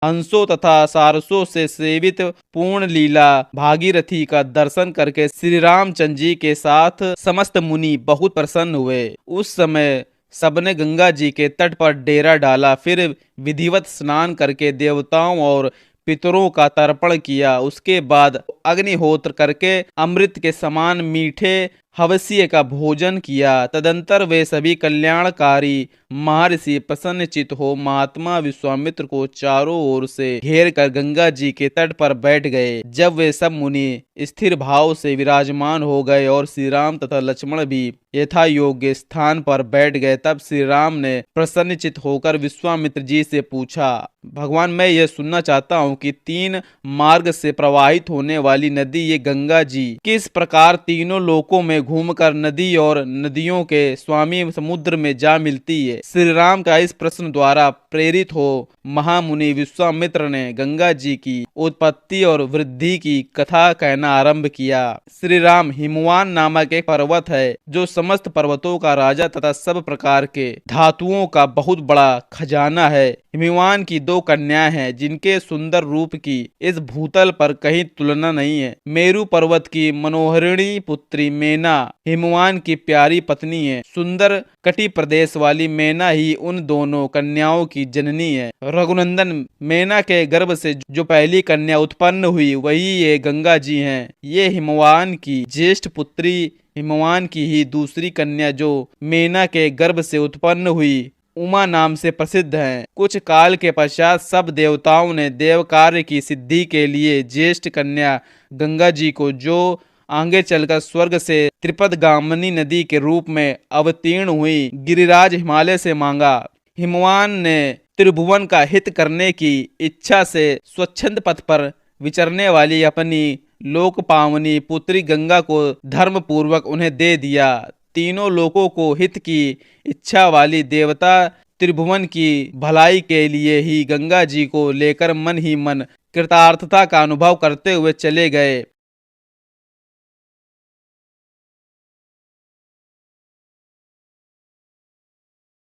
हंसों तथा सारसों से सेवित पूर्ण लीला भागीरथी का दर्शन करके श्री रामचंद्र जी के साथ समस्त मुनि बहुत प्रसन्न हुए। उस समय सबने गंगा जी के तट पर डेरा डाला, फिर विधिवत स्नान करके देवताओं और पितरों का तर्पण किया। उसके बाद अग्निहोत्र करके अमृत के समान मीठे हवसीय का भोजन किया। तदंतर वे सभी कल्याणकारी महर्षि प्रसन्नचित हो महात्मा विश्वामित्र को चारों ओर से घेर कर गंगा जी के तट पर बैठ गए। जब वे सब मुनि स्थिर भाव से विराजमान हो गए और श्री राम तथा लक्ष्मण भी यथा योग्य स्थान पर बैठ गए, तब श्री राम ने प्रसन्नचित होकर विश्वामित्र जी से पूछा, भगवान मैं यह सुनना चाहता हूँ कि 3 मार्ग से प्रवाहित होने वाली नदी ये गंगा जी किस प्रकार तीनों लोकों में घूमकर नदी और नदियों के स्वामी समुद्र में जा मिलती है। श्री राम का इस प्रश्न द्वारा प्रेरित हो महामुनि विश्वामित्र ने गंगा जी की उत्पत्ति और वृद्धि की कथा कहना आरंभ किया। श्री राम हिमवान नामक एक पर्वत है जो समस्त पर्वतों का राजा तथा सब प्रकार के धातुओं का बहुत बड़ा खजाना है। हिमवान की 2 कन्याएं हैं जिनके सुंदर रूप की इस भूतल पर कहीं तुलना नहीं है। मेरु पर्वत की मनोहरिणी पुत्री मेना हिमवान की प्यारी पत्नी है। सुंदर कटी प्रदेश वाली मेना ही उन दोनों कन्याओं की जननी है। रघुनंदन मेना के गर्भ से जो पहली कन्या उत्पन्न हुई वही ये गंगा जी हैं। ये हिमवान की ज्येष्ठ पुत्री हिमवान की ही दूसरी कन्या जो मेना के गर्भ से उत्पन्न हुई उमा नाम से प्रसिद्ध हैं। कुछ काल के पश्चात सब देवताओं ने देव कार्य की सिद्धि के लिए ज्येष्ठ कन्या गंगा जी को, जो आगे चलकर स्वर्ग से त्रिपदगामिनी नदी के रूप में अवतीर्ण हुई, गिरिराज हिमालय से मांगा। हिमवान ने त्रिभुवन का हित करने की इच्छा से स्वच्छंद पथ पर विचरने वाली अपनी लोक पावनी पुत्री गंगा को धर्म पूर्वक उन्हें दे दिया। तीनों लोकों को हित की इच्छा वाली देवता त्रिभुवन की भलाई के लिए ही गंगा जी को लेकर मन ही मन कृतार्थता का अनुभव करते हुए चले गए।